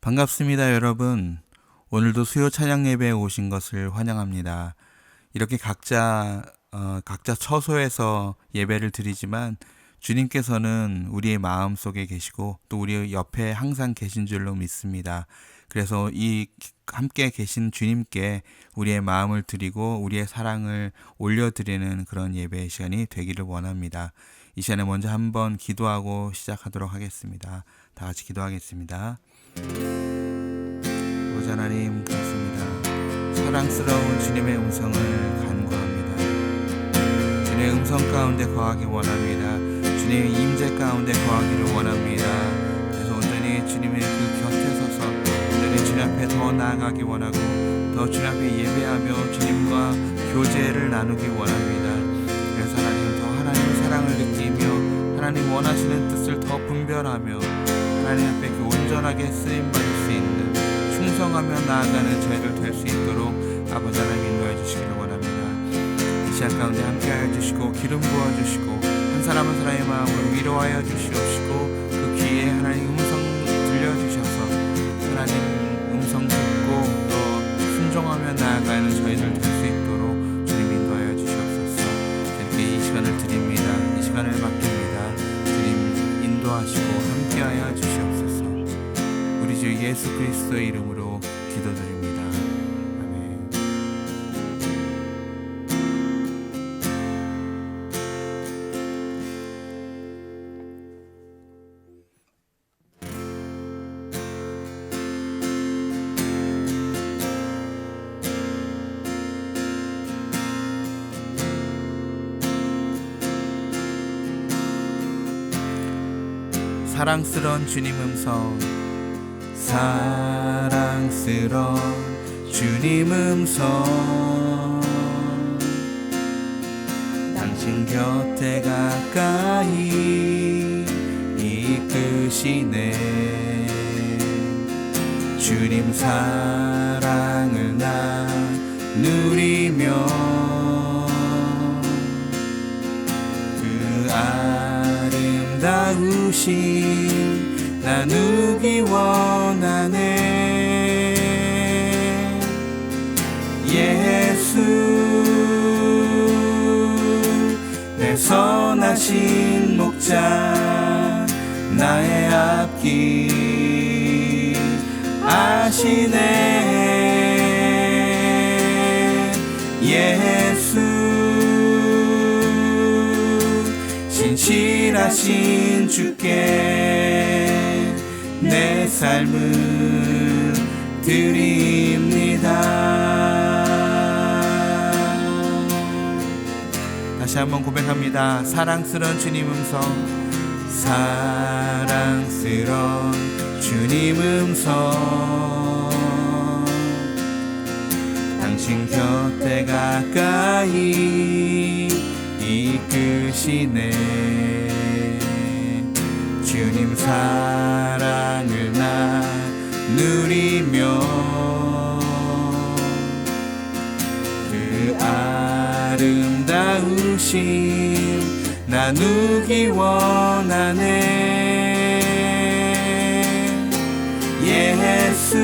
반갑습니다, 여러분. 오늘도 수요 찬양 예배에 오신 것을 환영합니다. 이렇게 각자 처소에서 예배를 드리지만 주님께서는 우리의 마음 속에 계시고 또 우리 옆에 항상 계신 줄로 믿습니다. 그래서 이 함께 계신 주님께 우리의 마음을 드리고 우리의 사랑을 올려드리는 그런 예배의 시간이 되기를 원합니다. 이 시간에 먼저 한번 기도하고 시작하도록 하겠습니다. 다 같이 기도하겠습니다. 아버지 하나님, 그렇습니다. 사랑스러운 주님의 음성을 간구합니다. 주님의 음성 가운데 거하기 원합니다. 주님의 임재 가운데 거하기를 원합니다. 그래서 온전히 주님의 그 곁에 서서 온전히 주님 앞에 더 나아가기 원하고 더 주님 앞에 예배하며 주님과 교제를 나누기 원합니다. 그래서 하나님, 더 하나님의 사랑을 느끼며 하나님 원하시는 뜻을 더 분별하며 하나님 앞에 온전하게 쓰임받을 수 있는 충성하며 나아가는 저희들 될 수 있도록 아버지 하나님 인도해 주시기를 원합니다. 이 시간 가운데 함께하여 주시고 기름 부어주시고 한 사람 한 사람의 마음을 위로하여 주시옵시고 그 귀에 하나님 음성 들려주셔서 하나님 음성 듣고 또 순종하며 나아가는 저희들 될 수 있도록 주님 인도하여 주시옵소서. 이렇게 이 시간을 드립니다. 이 시간을 맡깁니다. 주님 인도하시고 함께하여 주시옵소서. 우리 주 예수 그리스도의 이름으로 기도드립니다. 아멘. 사랑스러운 주님 음성, 사랑스러운 주님 음성, 당신 곁에 가까이 이끄시네. 주님 사랑을 나누리며 그 아름다우신 나누기 원하네. 예수 내 선하신 목자 나의 앞길 아시네. 예수 신실하신 주께 내 삶을 드립니다. 다시 한번 고백합니다. 사랑스러운 주님 음성, 사랑스러운 주님 음성, 당신 곁에 가까이 이끄시네. 주님 사랑을 나누리며 그 아름다우신 나누기 원하네. 예수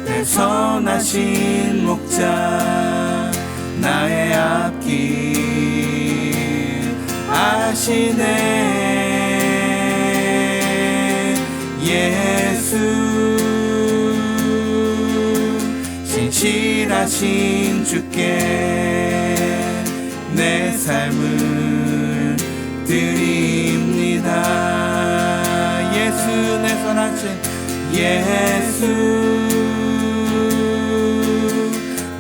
내 선하신 목자 나의 앞길 아시네. 예수 신실하신 주께 내 삶을 드립니다. 예수 내 선하신 예수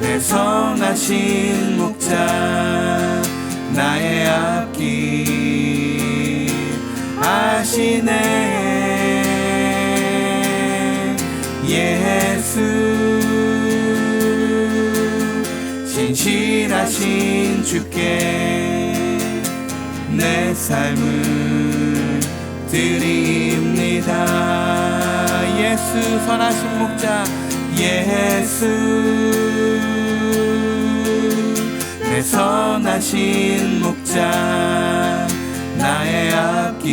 내 선하신 목자 나의 앞길 아시네. 예수 신실하신 주께 내 삶을 드립니다. 예수 선하신 목자 예수 내 선하신 목자 나의 앞길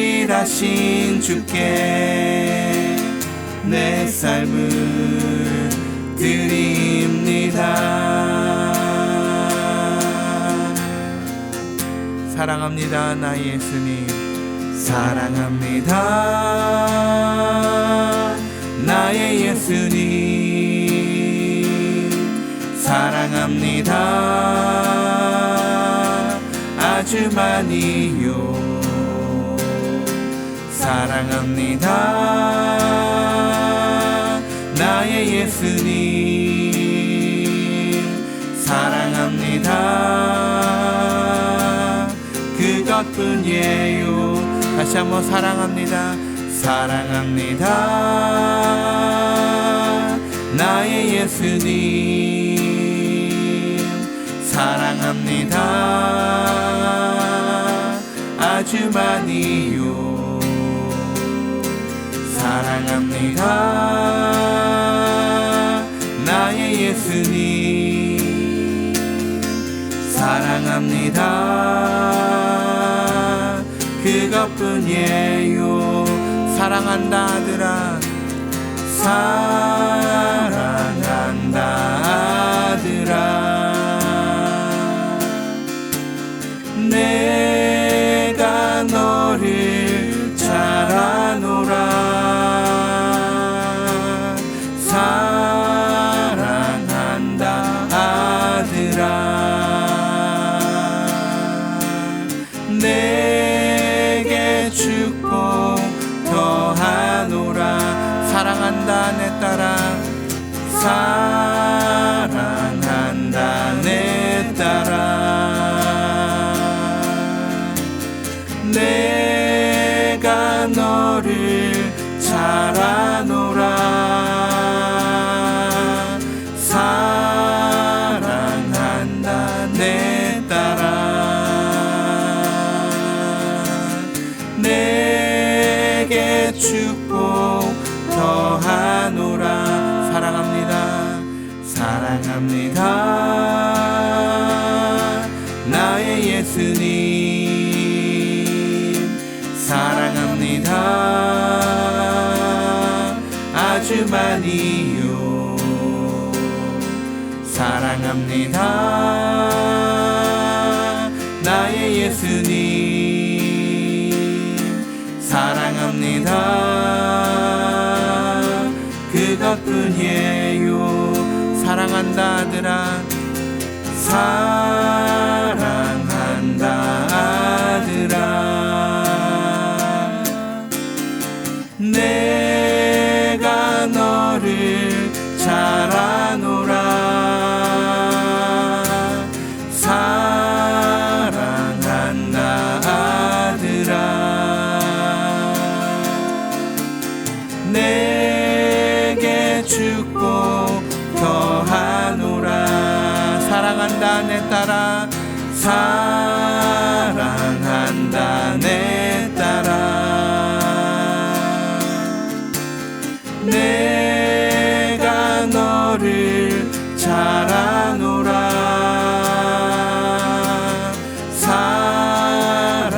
유일하신 주께 내 삶을 드립니다. 사랑합니다 나의 예수님. 사랑합니다 나의 예수님. 사랑합니다 아주 많이요. 사랑합니다 나의 예수님. 사랑합니다 그것뿐이에요. 다시 한번 사랑합니다. 사랑합니다 나의 예수님. 사랑합니다 아주 많이요. 사랑합니다 나의 예수님. 사랑합니다 그것뿐이에요. 사랑한다 아들아. 사랑한다 아들아. 내가 너를 잘 아노라. 사랑한다 아들아. 내게 축복 더하노라. 사랑한다 내 딸아. 사랑한다 내 딸아. 내가 너를 잘 아노라. 사랑한다 내 딸아. 내게 축복 더하노라. 사랑합니다. 사랑합니다 나의 예수님. 사랑합니다 아주 많이요. 사랑합니다 나의 예수님. 사랑합니다 그것뿐이에요. 사랑한다 아들아. 사랑한다 아들아. 내가 너를 잘 아노라. 사랑한다 아들아. 내게 축복 더하노라. 사랑한다 내 딸아. 사랑한다 내 딸아. 내가 너를 잘 아노라.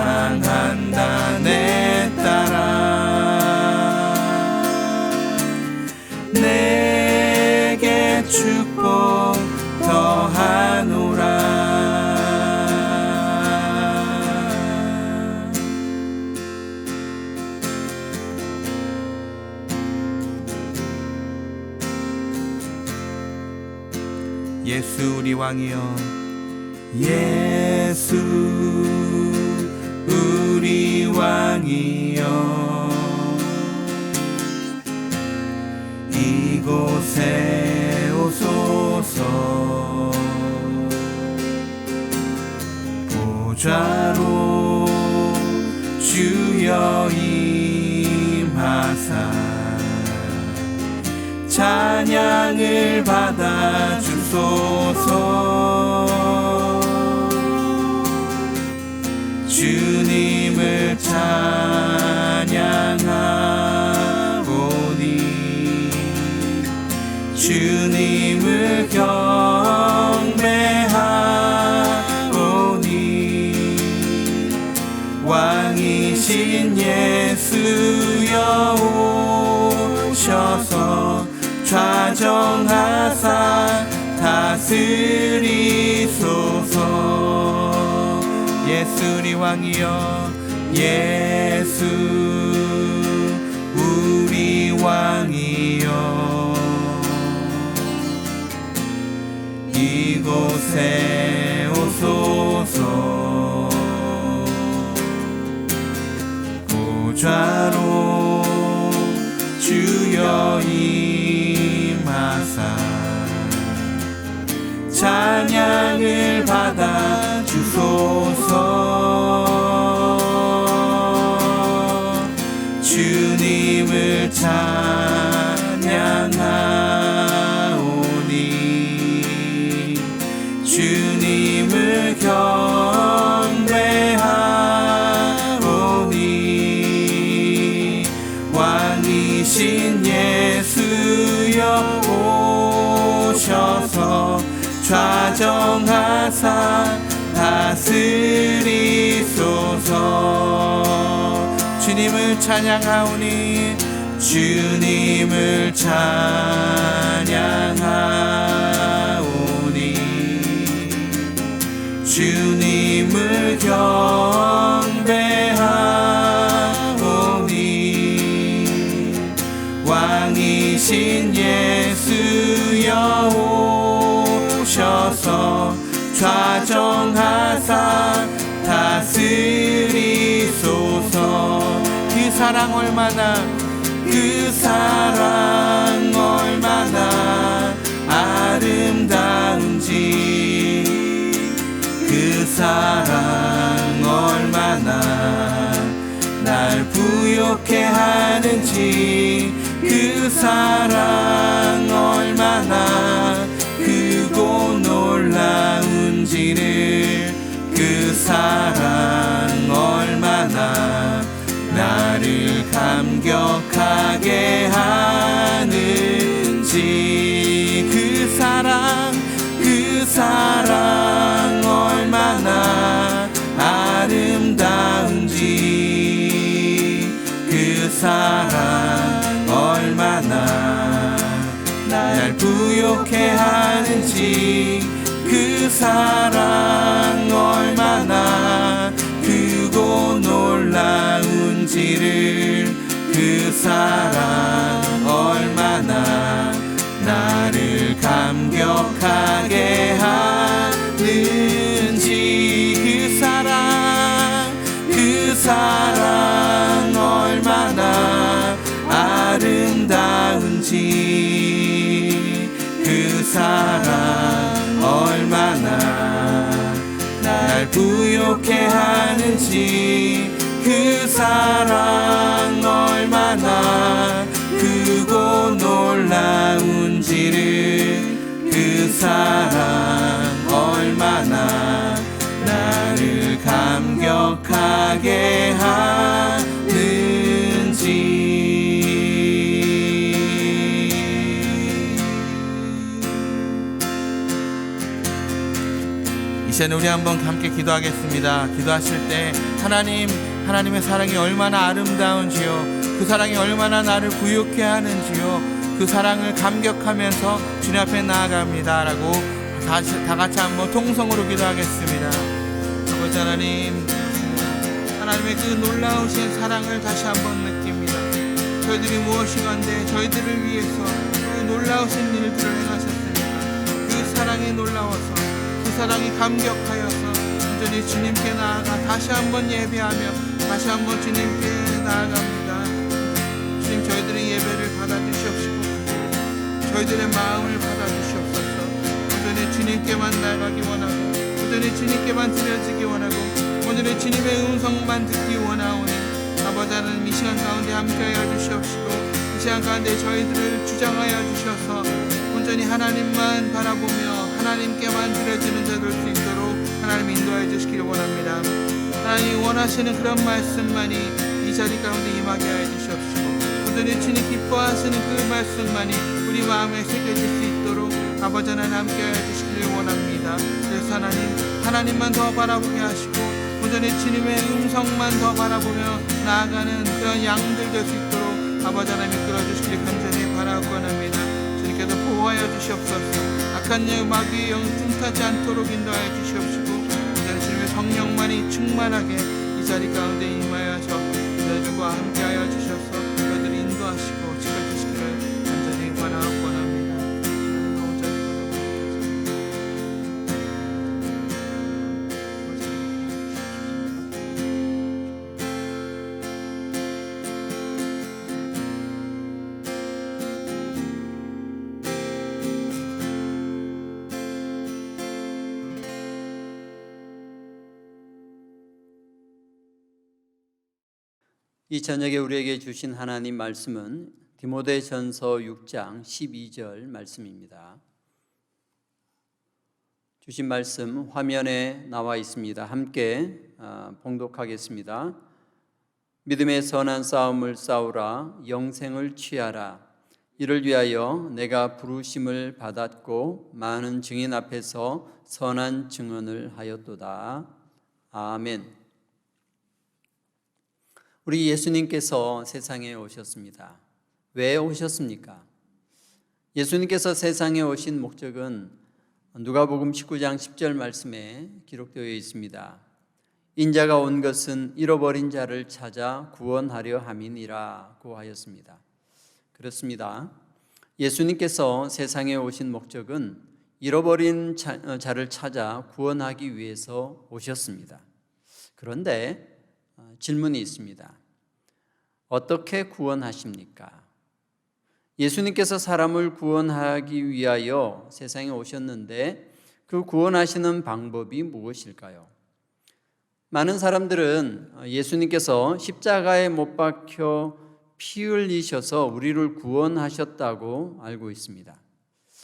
사랑한다 내 딸아. 내게 축복 더하노라. 예수 우리 왕이여. 예수 우리 왕이여. 이곳에 오소서. 보좌로 주여 임하사 찬양을 받아 주소서. 주님을 찬양하오니 주님을 경배하오니 왕이신 예수여 오셔서 좌정하사 다스리소서. 예수 우리 왕이여 예수 우리 왕이여 이곳에 오소서. 보좌로 주여 임하사 찬양을 받아 주소서. 주님을 찬양하오니 주님을 경배하오니 왕이신 예수여 오셔서 좌정하사 다스리소서. 주님을 찬양하오니 주님을 찬양하오니 주님을 경배하오니 왕이신 예수여 오셔서 좌정하사 다스리소서. 그 사랑 얼마나 아름다운지 그 사랑 얼마나 날 부욕해 하는지 그 사랑 얼마나 크고 놀라운지를 그 사랑 얼마나 나를 감격하게 하는지 그 사랑 얼마나 아름다운지 그 사랑 얼마나 날 부욕해 하는지 그 사랑 얼마나 크고 놀라운지를 그 사랑 얼마나 나를 감격하게 하는지 그 사랑 얼마나 아름다운지 그 사랑 얼마나 날 부욕해 하는지 그 사랑 얼마나 크고 놀라운지를 그 사랑 얼마나 나를 감격하게 하는지. 이제는 우리 한번 함께 기도하겠습니다. 기도하실 때 하나님의 사랑이 얼마나 아름다운지요, 그 사랑이 얼마나 나를 부욕해 하는지요, 그 사랑을 감격하면서 주님 앞에 나아갑니다 라고 다 같이 한번 통성으로 기도하겠습니다. 아버지 하나님의 그 놀라우신 사랑을 다시 한번 느낍니다. 저희들이 무엇이건데 저희들을 위해서 그 놀라우신 일들을 행하셨습니다. 그 사랑이 놀라워서 그 사랑이 감격하여서 온전히 주님께 나아가 다시 한번 예배하며 다시 한번 주님께 나아갑니다. 주님, 저희들의 예배를 받아주시옵시고 저희들의 마음을 받아주시옵소서. 온전히 주님께만 나아가기 원하고 온전히 주님께만 드려지기 원하고 온전히 주님의 음성만 듣기 원하오니 아버지 하나님, 이 시간 가운데 함께하여 주시옵시고 이 시간 가운데 저희들을 주장하여 주셔서 온전히 하나님만 바라보며 하나님께만 드려지는 자 될 수 있도록 하나님 인도하여 주시기를 원합니다. 하나님 원하시는 그런 말씀만이 이 자리 가운데 임하게 하여 주시옵시고 온전히 주님 기뻐하시는 그 말씀만이 우리 마음에 새겨질 수 있도록 아버지 하나님 함께하여 주시기를 원합니다. 그래서 하나님만 더 바라보게 하시고 오전에 주님의 음성만 더 바라보며 나아가는 그런 양들 될 수 있도록 아버지 하나님 이끌어주시길 간절히 바라고 원합니다. 주님께서 보호하여 주시옵소서. 악한 마귀의 영 틈타지 않도록 인도하여 주시옵시고 이제는 주님의 성령만이 충만하게 이 자리 가운데 임하여서 저희들과 함께하여 주셔서 저희들을 인도하시고 지켜주시기를 간절히 바라고 원합니다. 이 저녁에 우리에게 주신 하나님 말씀은 디모데전서 6장 12절 말씀입니다. 주신 말씀 화면에 나와 있습니다. 함께 봉독하겠습니다. 믿음의 선한 싸움을 싸우라. 영생을 취하라. 이를 위하여 내가 부르심을 받았고 많은 증인 앞에서 선한 증언을 하였도다. 아멘. 우리 예수님께서 세상에 오셨습니다. 왜 오셨습니까? 예수님께서 세상에 오신 목적은 누가복음 19장 10절 말씀에 기록되어 있습니다. 인자가 온 것은 잃어버린 자를 찾아 구원하려 함이니라고 하였습니다. 그렇습니다. 예수님께서 세상에 오신 목적은 잃어버린 자를 찾아 구원하기 위해서 오셨습니다. 그런데 질문이 있습니다. 어떻게 구원하십니까? 예수님께서 사람을 구원하기 위하여 세상에 오셨는데 그 구원하시는 방법이 무엇일까요? 많은 사람들은 예수님께서 십자가에 못 박혀 피 흘리셔서 우리를 구원하셨다고 알고 있습니다.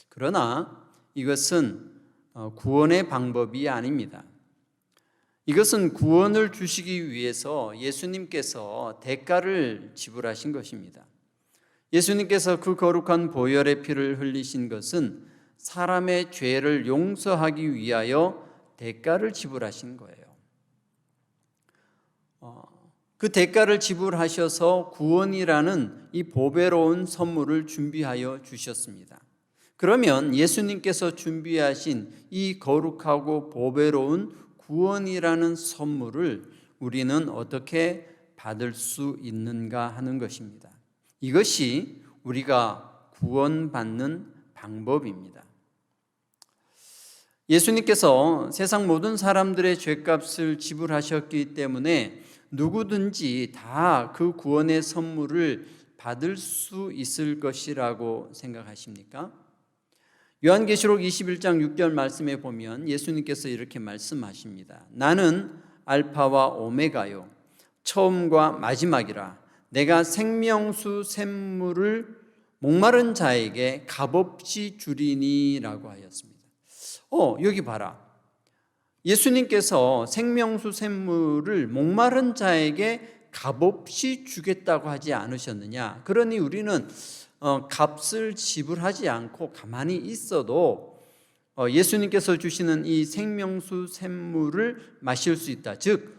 그러나 이것은 구원의 방법이 아닙니다. 이것은 구원을 주시기 위해서 예수님께서 대가를 지불하신 것입니다. 예수님께서 그 거룩한 보혈의 피를 흘리신 것은 사람의 죄를 용서하기 위하여 대가를 지불하신 거예요. 그 대가를 지불하셔서 구원이라는 이 보배로운 선물을 준비하여 주셨습니다. 그러면 예수님께서 준비하신 이 거룩하고 보배로운 구원이라는 선물을 우리는 어떻게 받을 수 있는가 하는 것입니다. 이것이 우리가 구원받는 방법입니다. 예수님께서 세상 모든 사람들의 죄값을 지불하셨기 때문에 누구든지 다 그 구원의 선물을 받을 수 있을 것이라고 생각하십니까? 요한계시록 21장 6절 말씀에 보면 예수님께서 이렇게 말씀하십니다. 나는 알파와 오메가요 처음과 마지막이라. 내가 생명수 샘물을 목마른 자에게 값없이 주리니라고 하였습니다. 여기 봐라. 예수님께서 생명수 샘물을 목마른 자에게 값없이 주겠다고 하지 않으셨느냐? 그러니 우리는 값을 지불하지 않고 가만히 있어도 예수님께서 주시는 이 생명수 샘물을 마실 수 있다. 즉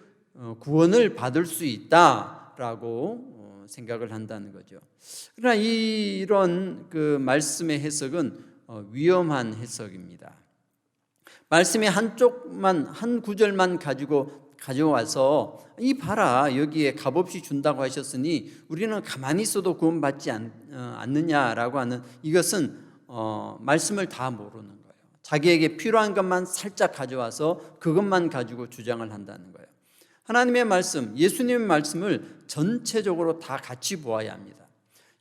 구원을 받을 수 있다라고 생각을 한다는 거죠. 그러나 이런 그 말씀의 해석은 위험한 해석입니다. 말씀의 한쪽만 한 구절만 가져와서 이 봐라 여기에 값없이 준다고 하셨으니 우리는 가만히 있어도 구원받지 않느냐라고 하는 이것은 말씀을 다 모르는 거예요. 자기에게 필요한 것만 살짝 가져와서 그것만 가지고 주장을 한다는 거예요. 하나님의 말씀, 예수님의 말씀을 전체적으로 다 같이 보아야 합니다.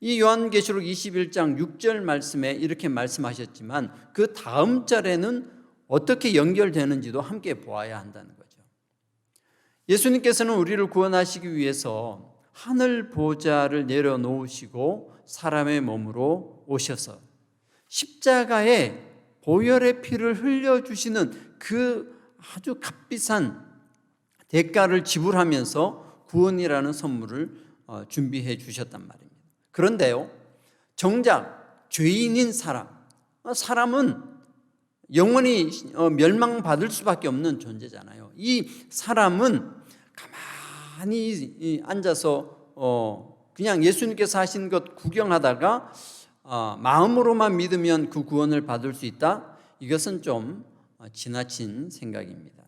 이 요한계시록 21장 6절 말씀에 이렇게 말씀하셨지만 그 다음 절에는 어떻게 연결되는지도 함께 보아야 한다는 거죠. 예수님께서는 우리를 구원하시기 위해서 하늘 보좌를 내려놓으시고 사람의 몸으로 오셔서 십자가에 보혈의 피를 흘려주시는 그 아주 값비싼 대가를 지불하면서 구원이라는 선물을 준비해 주셨단 말입니다. 그런데요, 정작 죄인인 사람은 영원히 멸망받을 수밖에 없는 존재잖아요. 이 사람은 가만히 앉아서 그냥 예수님께서 하신 것 구경하다가 마음으로만 믿으면 그 구원을 받을 수 있다? 이것은 좀 지나친 생각입니다.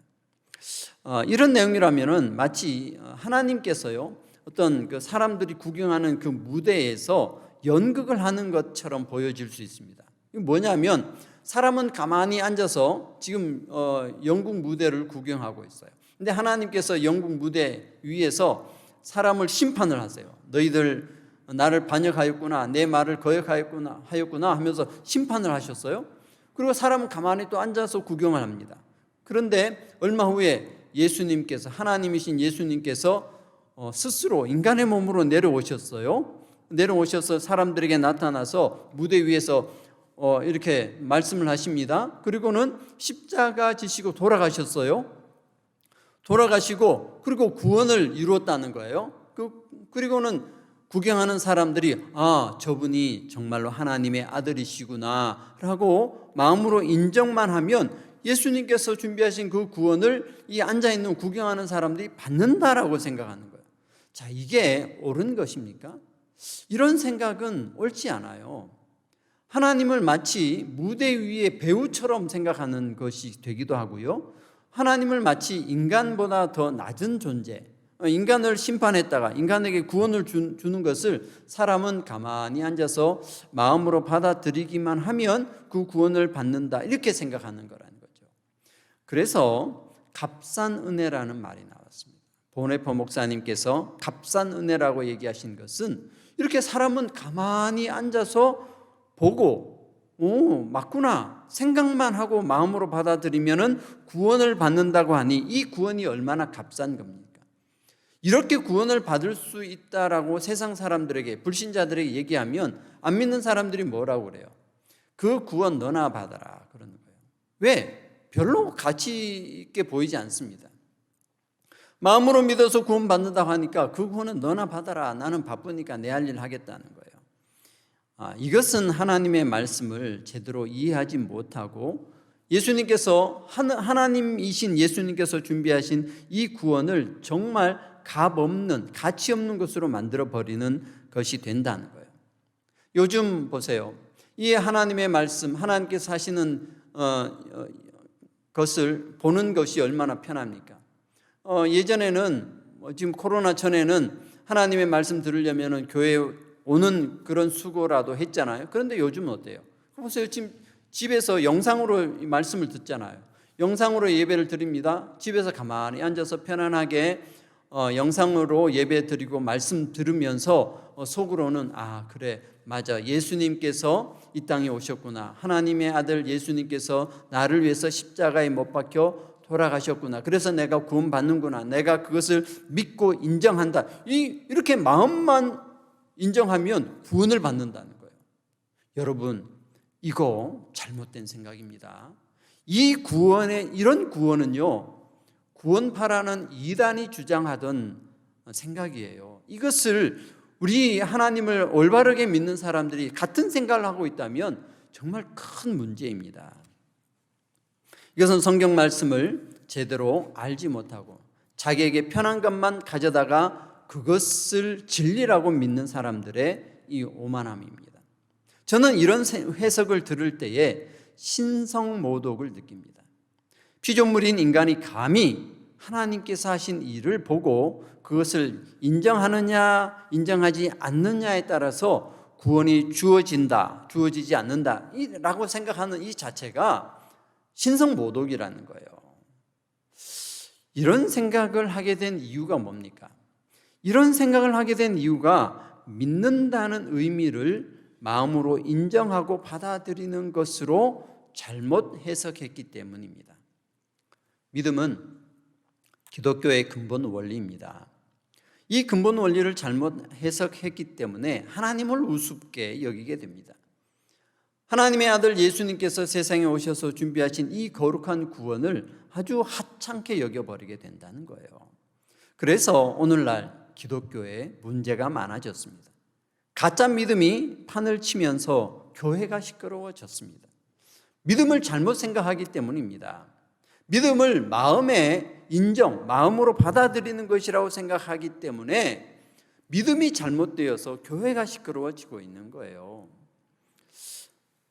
이런 내용이라면은 마치 하나님께서요, 어떤 그 사람들이 구경하는 그 무대에서 연극을 하는 것처럼 보여질 수 있습니다. 이게 뭐냐면 사람은 가만히 앉아서 지금 연극 무대를 구경하고 있어요. 근데 하나님께서 연극 무대 위에서 사람을 심판을 하세요. 너희들 나를 반역하였구나, 내 말을 거역하였구나 하면서 심판을 하셨어요. 그리고 사람은 가만히 또 앉아서 구경을 합니다. 그런데 얼마 후에 예수님께서, 하나님이신 예수님께서 스스로 인간의 몸으로 내려오셨어요. 내려오셔서 사람들에게 나타나서 무대 위에서 이렇게 말씀을 하십니다. 그리고는 십자가 지시고 돌아가셨어요. 돌아가시고 그리고 구원을 이루었다는 거예요. 그리고는 구경하는 사람들이 저분이 정말로 하나님의 아들이시구나 라고 마음으로 인정만 하면 예수님께서 준비하신 그 구원을 이 앉아있는 구경하는 사람들이 받는다라고 생각하는 거예요. 자, 이게 옳은 것입니까? 이런 생각은 옳지 않아요. 하나님을 마치 무대 위의 배우처럼 생각하는 것이 되기도 하고요, 하나님을 마치 인간보다 더 낮은 존재, 인간을 심판했다가 인간에게 구원을 주는 것을 사람은 가만히 앉아서 마음으로 받아들이기만 하면 그 구원을 받는다, 이렇게 생각하는 거라는 거죠. 그래서 값싼 은혜라는 말이 나왔습니다. 보네퍼 목사님께서 값싼 은혜라고 얘기하신 것은 이렇게 사람은 가만히 앉아서 보고 맞구나 생각만 하고 마음으로 받아들이면은 구원을 받는다고 하니 이 구원이 얼마나 값싼 겁니까? 이렇게 구원을 받을 수 있다라고 세상 사람들에게, 불신자들에게 얘기하면 안 믿는 사람들이 뭐라고 그래요? 그 구원 너나 받아라 그러는 거예요. 왜? 별로 가치 있게 보이지 않습니다. 마음으로 믿어서 구원 받는다고 하니까 그 구원은 너나 받아라, 나는 바쁘니까 내 할 일 하겠다는 거예요. 이것은 하나님의 말씀을 제대로 이해하지 못하고 예수님께서, 하나님이신 예수님께서 준비하신 이 구원을 정말 값없는, 가치 없는 것으로 만들어버리는 것이 된다는 거예요. 요즘 보세요. 이 하나님의 말씀, 하나님께서 하시는 것을 보는 것이 얼마나 편합니까? 예전에는, 지금 코로나 전에는 하나님의 말씀 들으려면 교회에 오는 그런 수고라도 했잖아요. 그런데 요즘은 어때요? 보세요. 지금 집에서 영상으로 말씀을 듣잖아요. 영상으로 예배를 드립니다. 집에서 가만히 앉아서 편안하게 영상으로 예배 드리고 말씀 들으면서 속으로는 그래 맞아, 예수님께서 이 땅에 오셨구나, 하나님의 아들 예수님께서 나를 위해서 십자가에 못 박혀 돌아가셨구나, 그래서 내가 구원 받는구나, 내가 그것을 믿고 인정한다, 이렇게 마음만 인정하면 구원을 받는다는 거예요. 여러분, 이거 잘못된 생각입니다. 이런 구원은요, 구원파라는 이단이 주장하던 생각이에요. 이것을 우리 하나님을 올바르게 믿는 사람들이 같은 생각을 하고 있다면 정말 큰 문제입니다. 이것은 성경 말씀을 제대로 알지 못하고 자기에게 편한 것만 가져다가 그것을 진리라고 믿는 사람들의 이 오만함입니다. 저는 이런 해석을 들을 때에 신성모독을 느낍니다. 피조물인 인간이 감히 하나님께서 하신 일을 보고 그것을 인정하느냐 인정하지 않느냐에 따라서 구원이 주어진다, 주어지지 않는다 라고 생각하는 이 자체가 신성모독이라는 거예요. 이런 생각을 하게 된 이유가 뭡니까? 이런 생각을 하게 된 이유가 믿는다는 의미를 마음으로 인정하고 받아들이는 것으로 잘못 해석했기 때문입니다. 믿음은 기독교의 근본 원리입니다. 이 근본 원리를 잘못 해석했기 때문에 하나님을 우습게 여기게 됩니다. 하나님의 아들 예수님께서 세상에 오셔서 준비하신 이 거룩한 구원을 아주 하찮게 여겨버리게 된다는 거예요. 그래서 오늘날 기독교에 문제가 많아졌습니다. 가짜 믿음이 판을 치면서 교회가 시끄러워졌습니다. 믿음을 잘못 생각하기 때문입니다. 믿음을 마음의 인정, 마음으로 받아들이는 것이라고 생각하기 때문에 믿음이 잘못되어서 교회가 시끄러워지고 있는 거예요.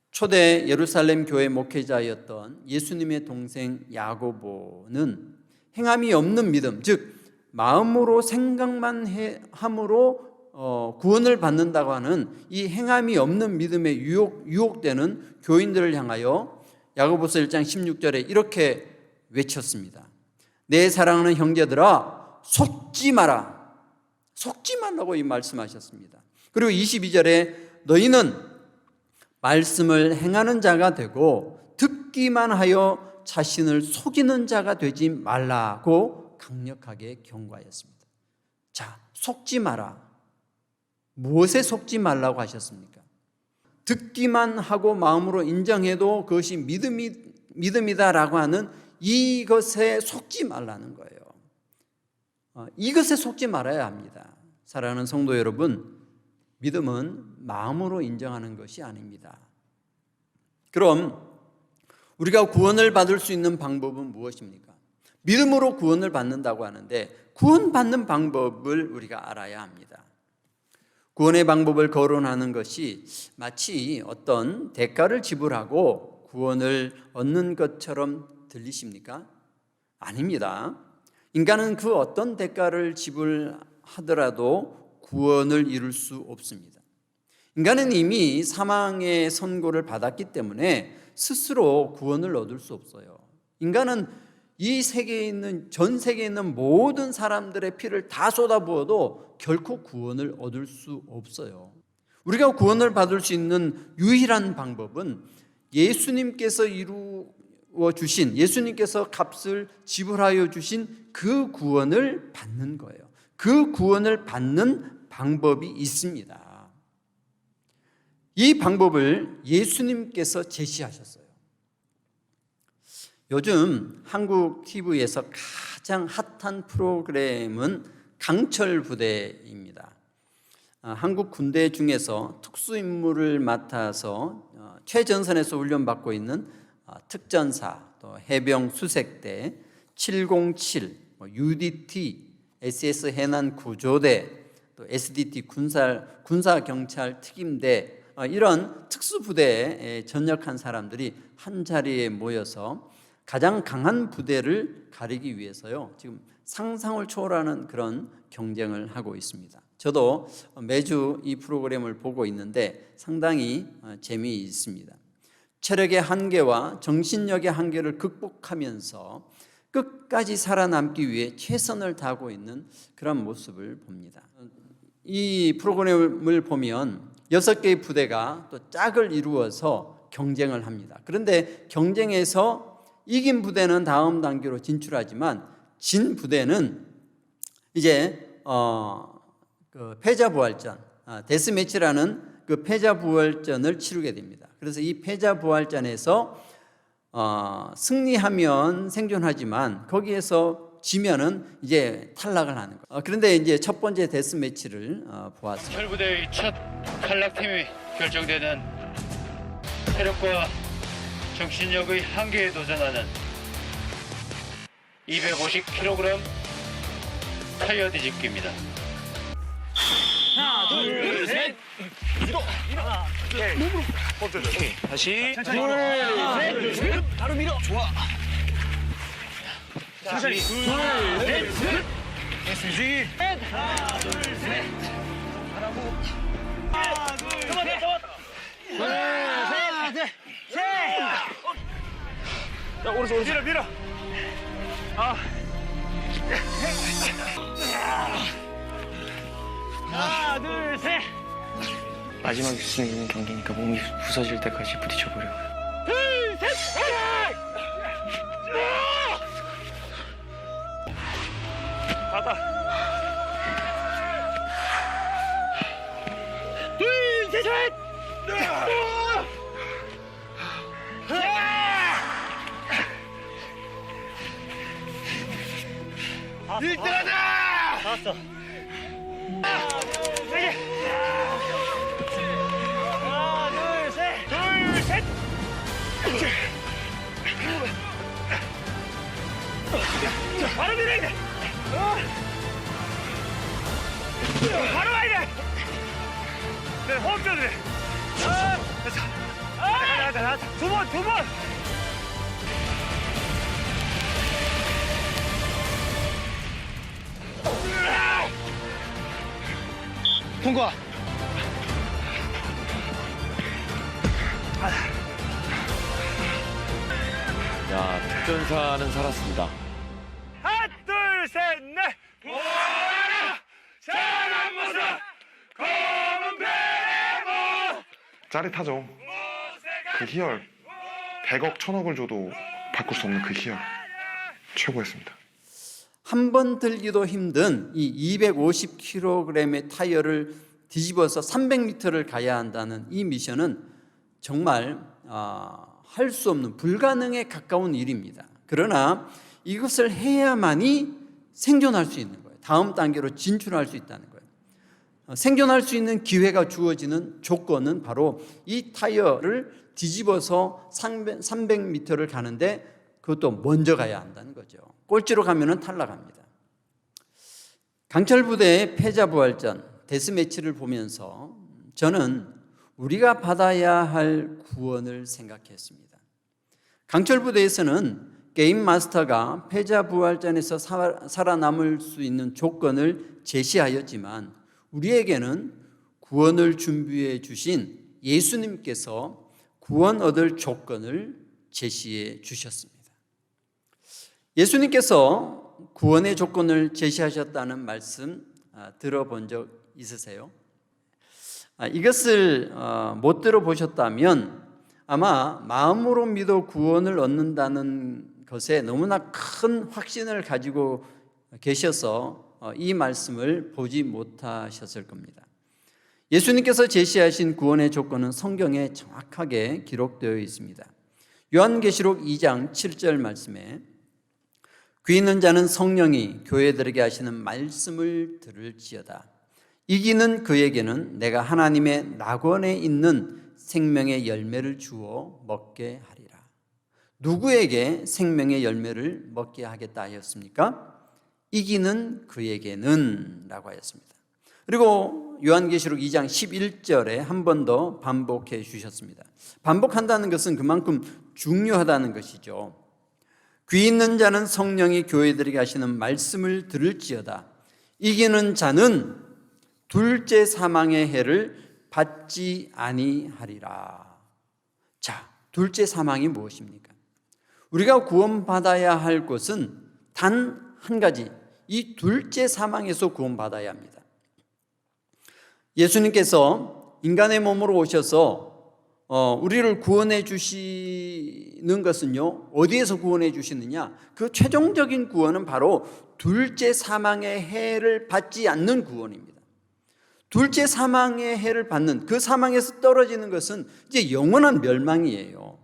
초대 예루살렘 교회 목회자였던 예수님의 동생 야고보는 행함이 없는 믿음, 즉 마음으로 생각만 함으로 구원을 받는다고 하는 이 행함이 없는 믿음에 유혹되는 교인들을 향하여 야고보서 1장 16절에 이렇게 외쳤습니다. 내 사랑하는 형제들아, 속지 마라. 속지 말라고 이 말씀하셨습니다. 그리고 22절에 너희는 말씀을 행하는 자가 되고 듣기만 하여 자신을 속이는 자가 되지 말라고 강력하게 경고하였습니다. 자, 속지 마라. 무엇에 속지 말라고 하셨습니까? 듣기만 하고 마음으로 인정해도 그것이 믿음이다라고 하는 이것에 속지 말라는 거예요. 이것에 속지 말아야 합니다. 사랑하는 성도 여러분, 믿음은 마음으로 인정하는 것이 아닙니다. 그럼 우리가 구원을 받을 수 있는 방법은 무엇입니까? 믿음으로 구원을 받는다고 하는데 구원받는 방법을 우리가 알아야 합니다. 구원의 방법을 거론하는 것이 마치 어떤 대가를 지불하고 구원을 얻는 것처럼 들리십니까? 아닙니다. 인간은 그 어떤 대가를 지불하더라도 구원을 이룰 수 없습니다. 인간은 이미 사망의 선고를 받았기 때문에 스스로 구원을 얻을 수 없어요. 인간은 이 세계에 있는 전 세계에 있는 모든 사람들의 피를 다 쏟아부어도 결코 구원을 얻을 수 없어요. 우리가 구원을 받을 수 있는 유일한 방법은 예수님께서 이루어 주신, 예수님께서 값을 지불하여 주신 그 구원을 받는 거예요. 그 구원을 받는 방법이 있습니다. 이 방법을 예수님께서 제시하셨어요. 요즘 한국 TV에서 가장 핫한 프로그램은 강철 부대입니다. 한국 군대 중에서 특수임무를 맡아서 최전선에서 훈련받고 있는 특전사, 또 해병 수색대, 707, UDT, SS 해난 구조대, 또 SDT 군사 경찰 특임대, 이런 특수부대에 전역한 사람들이 한 자리에 모여서 가장 강한 부대를 가리기 위해서요, 지금 상상을 초월하는 그런 경쟁을 하고 있습니다. 저도 매주 이 프로그램을 보고 있는데 상당히 재미있습니다. 체력의 한계와 정신력의 한계를 극복하면서 끝까지 살아남기 위해 최선을 다하고 있는 그런 모습을 봅니다. 이 프로그램을 보면 6개의 부대가 또 짝을 이루어서 경쟁을 합니다. 그런데 경쟁에서 이긴 부대는 다음 단계로 진출하지만 진 부대는 이제 그 패자부활전, 데스매치라는 그 패자부활전을 치르게 됩니다. 그래서 이 패자부활전에서 승리하면 생존하지만 거기에서 지면은 이제 탈락을 하는 거예요. 그런데 이제 첫 번째 데스매치를 보았습니다. 철부대의 첫 탈락팀이 결정되는 체력과 정신력의 한계에 도전하는 250kg 타이어 뒤집기입니다. 하나, 둘, 셋. 밀어. 몸으로. 오케이. 다시. 둘, 셋. 바로 밀어. 좋아. 다시. 둘, 셋. SG. 하나, 둘, 셋. 하라고. 하나, 둘, 셋. 하나, 둘, 셋. 자, 오른손. 밀어. 하나, 둘, 셋. 마지막에 수 있는 경기니까 몸이 부서질 때까지 부딪혀보려고요. 둘, 셋. 가다. 둘, 셋. 일등하자! 나왔어. 하나, 둘, 셋. 둘, 셋. 네, 호흡 조절해. 됐어. 나가. 두 번. 통과. 야, 특전사는 살았습니다. 하나, 둘, 셋, 넷. 보아라, 잘한 모습, 검은 배모. 짜릿하죠. 그 희열 100억 1000억을 줘도 바꿀 수 없는 그 희열 최고였습니다. 한 번 들기도 힘든 이 250kg의 타이어를 뒤집어서 300m를 가야 한다는 이 미션은 정말 할 수 없는 불가능에 가까운 일입니다. 그러나 이것을 해야만이 생존할 수 있는 거예요. 다음 단계로 진출할 수 있다는 거예요. 생존할 수 있는 기회가 주어지는 조건은 바로 이 타이어를 뒤집어서 300m를 가는데 그것도 먼저 가야 한다는 거죠. 꼴찌로 가면은 탈락합니다. 강철 부대의 패자부활전 데스매치를 보면서 저는 우리가 받아야 할 구원을 생각했습니다. 강철 부대에서는 게임 마스터가 패자부활전에서 살아남을 수 있는 조건을 제시하였지만 우리에게는 구원을 준비해 주신 예수님께서 구원 얻을 조건을 제시해 주셨습니다. 예수님께서 구원의 조건을 제시하셨다는 말씀 들어본 적 있으세요? 이것을 못 들어보셨다면 아마 마음으로 믿어 구원을 얻는다는 것에 너무나 큰 확신을 가지고 계셔서 이 말씀을 보지 못하셨을 겁니다. 예수님께서 제시하신 구원의 조건은 성경에 정확하게 기록되어 있습니다. 요한계시록 2장 7절 말씀에 귀 있는 자는 성령이 교회들에게 하시는 말씀을 들을지어다. 이기는 그에게는 내가 하나님의 낙원에 있는 생명의 열매를 주어 먹게 하리라. 누구에게 생명의 열매를 먹게 하겠다 하였습니까? 이기는 그에게는 라고 하였습니다. 그리고 요한계시록 2장 11절에 한 번 더 반복해 주셨습니다. 반복한다는 것은 그만큼 중요하다는 것이죠. 귀 있는 자는 성령이 교회들에게 하시는 말씀을 들을지어다. 이기는 자는 둘째 사망의 해를 받지 아니하리라. 자, 둘째 사망이 무엇입니까? 우리가 구원받아야 할 것은 단 한 가지, 이 둘째 사망에서 구원받아야 합니다. 예수님께서 인간의 몸으로 오셔서 우리를 구원해 주시는 것은요, 어디에서 구원해 주시느냐? 그 최종적인 구원은 바로 둘째 사망의 해를 받지 않는 구원입니다. 둘째 사망의 해를 받는, 그 사망에서 떨어지는 것은 이제 영원한 멸망이에요.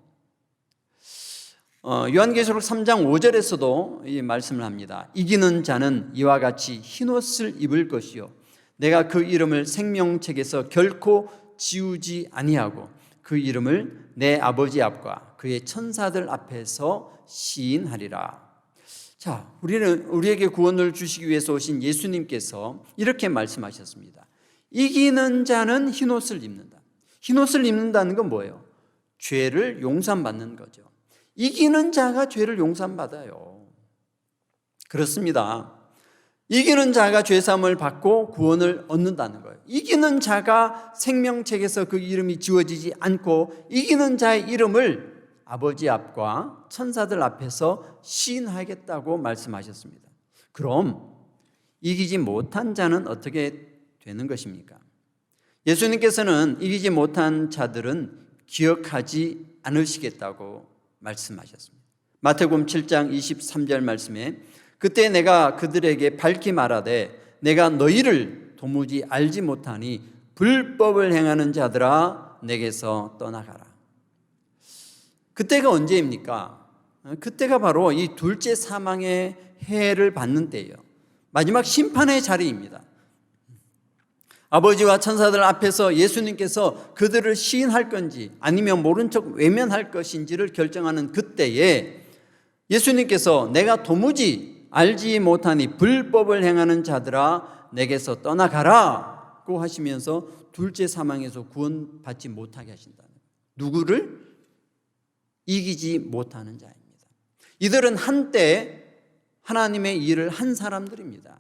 요한계시록 3장 5절에서도 이 말씀을 합니다. 이기는 자는 이와 같이 흰옷을 입을 것이요 내가 그 이름을 생명책에서 결코 지우지 아니하고 그 이름을 내 아버지 앞과 그의 천사들 앞에서 시인하리라. 자, 우리에게 구원을 주시기 위해서 오신 예수님께서 이렇게 말씀하셨습니다. 이기는 자는 흰옷을 입는다. 흰옷을 입는다는 건 뭐예요? 죄를 용서받는 거죠. 이기는 자가 죄를 용서받아요. 그렇습니다. 이기는 자가 죄사함을 받고 구원을 얻는다는 거예요. 이기는 자가 생명책에서 그 이름이 지워지지 않고 이기는 자의 이름을 아버지 앞과 천사들 앞에서 시인하겠다고 말씀하셨습니다. 그럼 이기지 못한 자는 어떻게 되는 것입니까? 예수님께서는 이기지 못한 자들은 기억하지 않으시겠다고 말씀하셨습니다. 마태복음 7장 23절 말씀에 그때 내가 그들에게 밝히 말하되 내가 너희를 도무지 알지 못하니 불법을 행하는 자들아 내게서 떠나가라. 그때가 언제입니까? 그때가 바로 이 둘째 사망의 해를 받는 때예요. 마지막 심판의 자리입니다. 아버지와 천사들 앞에서 예수님께서 그들을 시인할 건지 아니면 모른 척 외면할 것인지를 결정하는 그때에 예수님께서 내가 도무지 알지 못하니 불법을 행하는 자들아 내게서 떠나가라 하고 하시면서 둘째 사망에서 구원받지 못하게 하신다는 거예요. 누구를? 이기지 못하는 자입니다. 이들은 한때 하나님의 일을 한 사람들입니다.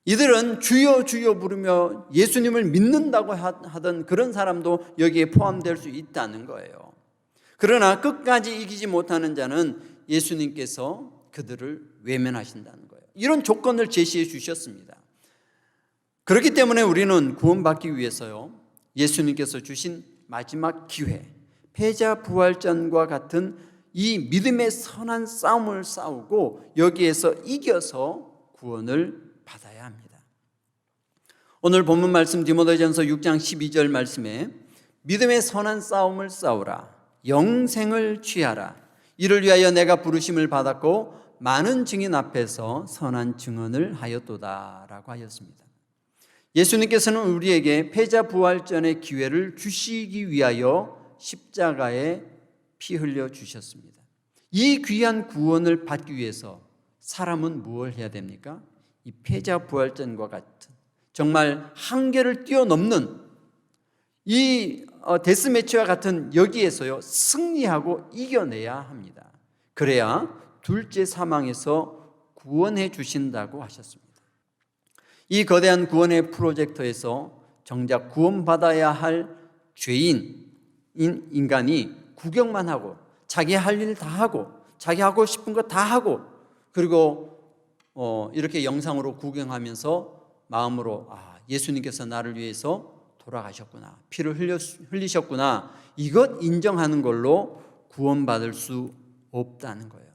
이들은 주여 주여 부르며 예수님을 믿는다고 하던 그런 사람도 여기에 포함될 수 있다는 거예요. 그러나 끝까지 이기지 못하는 자는 예수님께서 그들을 외면하신다는 거예요. 이런 조건을 제시해 주셨습니다. 그렇기 때문에 우리는 구원받기 위해서요, 예수님께서 주신 마지막 기회, 패자 부활전과 같은 이 믿음의 선한 싸움을 싸우고 여기에서 이겨서 구원을 받아야 합니다. 오늘 본문 말씀 디모데전서 6장 12절 말씀에 믿음의 선한 싸움을 싸우라, 영생을 취하라, 이를 위하여 내가 부르심을 받았고 많은 증인 앞에서 선한 증언을 하였도다 라고 하였습니다. 예수님께서는 우리에게 패자 부활전의 기회를 주시기 위하여 십자가에 피 흘려 주셨습니다. 이 귀한 구원을 받기 위해서 사람은 무엇을 해야 됩니까? 이 패자 부활전과 같은 정말 한계를 뛰어넘는 이 데스매치와 같은 여기에서요 승리하고 이겨내야 합니다. 그래야 둘째 사망에서 구원해 주신다고 하셨습니다. 이 거대한 구원의 프로젝트에서 정작 구원받아야 할 죄인인 인간이 구경만 하고 자기 할 일 다 하고 자기 하고 싶은 거 다 하고 그리고 이렇게 영상으로 구경하면서 마음으로 예수님께서 나를 위해서 돌아가셨구나, 피를 흘리셨구나, 이것 인정하는 걸로 구원받을 수 없다는 거예요.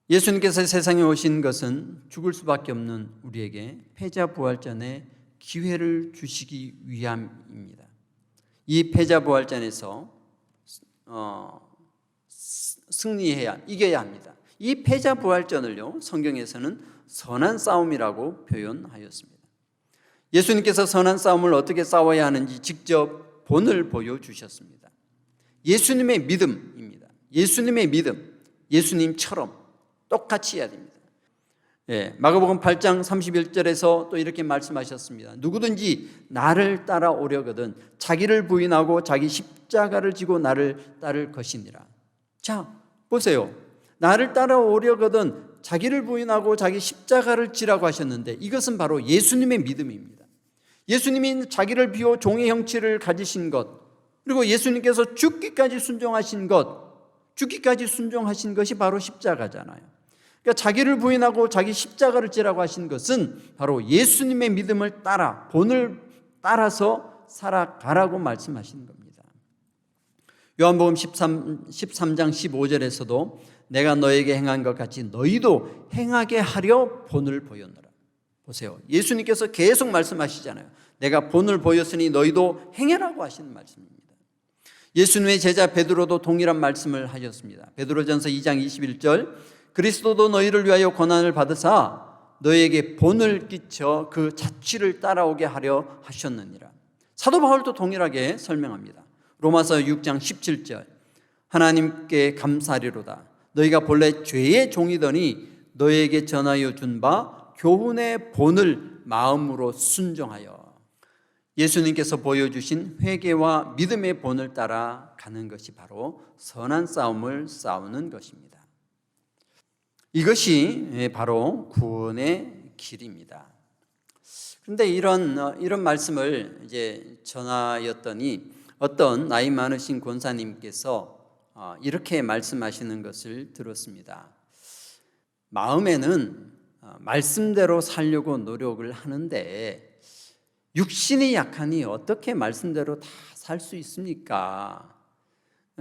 예수님께서 세상에 오신 것은 죽을 수밖에 없는 우리에게 패자 부활전의 기회를 주시기 위함입니다. 이 패자 부활전에서 승리해야, 이겨야 합니다. 이 패자 부활전을요 성경에서는 선한 싸움이라고 표현하였습니다. 예수님께서 선한 싸움을 어떻게 싸워야 하는지 직접 본을 보여주셨습니다. 예수님의 믿음입니다. 예수님의 믿음, 예수님처럼 똑같이 해야 됩니다. 마가복음 8장 31절에서 또 이렇게 말씀하셨습니다. 누구든지 나를 따라오려거든 자기를 부인하고 자기 십자가를 지고 나를 따를 것이니라. 자, 보세요. 나를 따라오려거든 자기를 부인하고 자기 십자가를 지라고 하셨는데 이것은 바로 예수님의 믿음입니다. 예수님이 자기를 비워 종의 형체를 가지신 것, 그리고 예수님께서 죽기까지 순종하신 것이 바로 십자가잖아요. 그러니까 자기를 부인하고 자기 십자가를 지라고 하신 것은 바로 예수님의 믿음을 따라, 본을 따라서 살아가라고 말씀하시는 겁니다. 요한복음 13장 15절에서도 내가 너에게 행한 것 같이 너희도 행하게 하려 본을 보였노라. 보세요. 예수님께서 계속 말씀하시잖아요. 내가 본을 보였으니 너희도 행해라고 하시는 말씀입니다. 예수님의 제자 베드로도 동일한 말씀을 하셨습니다. 베드로전서 2장 21절 그리스도도 너희를 위하여 고난을 받으사 너희에게 본을 끼쳐 그 자취를 따라오게 하려 하셨느니라. 사도 바울도 동일하게 설명합니다. 로마서 6장 17절 하나님께 감사리로다. 너희가 본래 죄의 종이더니 너희에게 전하여 준 바 교훈의 본을 마음으로 순종하여. 예수님께서 보여주신 회개와 믿음의 본을 따라 가는 것이 바로 선한 싸움을 싸우는 것입니다. 이것이 바로 구원의 길입니다. 그런데 이런 말씀을 이제 전하였더니 어떤 나이 많으신 권사님께서 이렇게 말씀하시는 것을 들었습니다. 마음에는 말씀대로 살려고 노력을 하는데 육신이 약하니 어떻게 말씀대로 다 살 수 있습니까?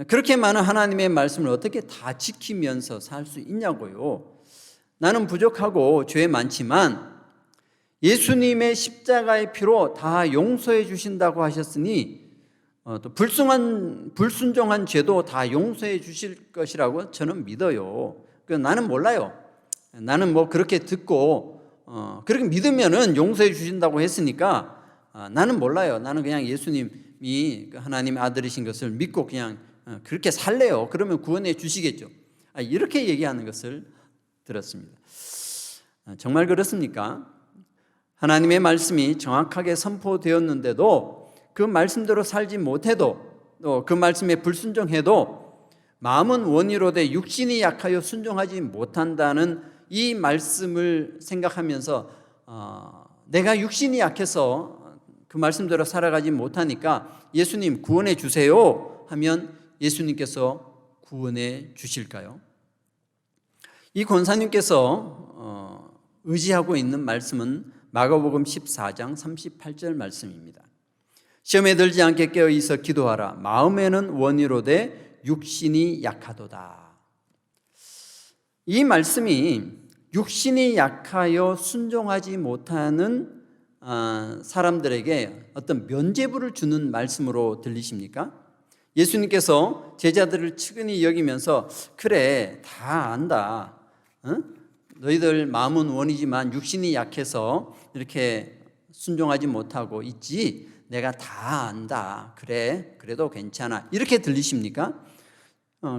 그렇게 많은 하나님의 말씀을 어떻게 다 지키면서 살 수 있냐고요. 나는 부족하고 죄 많지만 예수님의 십자가의 피로 다 용서해 주신다고 하셨으니 또 불순종한 죄도 다 용서해 주실 것이라고 저는 믿어요. 나는 몰라요. 나는 뭐 그렇게 듣고 그렇게 믿으면은 용서해 주신다고 했으니까 나는 몰라요. 나는 그냥 예수님이 하나님의 아들이신 것을 믿고 그냥 그렇게 살래요. 그러면 구원해 주시겠죠. 이렇게 얘기하는 것을 들었습니다. 정말 그렇습니까? 하나님의 말씀이 정확하게 선포되었는데도 그 말씀대로 살지 못해도 또 그 말씀에 불순종해도 마음은 원이로되 육신이 약하여 순종하지 못한다는 이 말씀을 생각하면서 내가 육신이 약해서 그 말씀대로 살아가지 못하니까 예수님 구원해 주세요 하면 예수님께서 구원해 주실까요? 이 권사님께서 의지하고 있는 말씀은 마가복음 14장 38절 말씀입니다. 시험에 들지 않게 깨어 있어 기도하라. 마음에는 원이로되 육신이 약하도다. 이 말씀이 육신이 약하여 순종하지 못하는 사람들에게 어떤 면죄부를 주는 말씀으로 들리십니까? 예수님께서 제자들을 측은히 여기면서 그래 다 안다. 너희들 마음은 원이지만 육신이 약해서 이렇게 순종하지 못하고 있지. 내가 다 안다. 그래 그래도 괜찮아. 이렇게 들리십니까?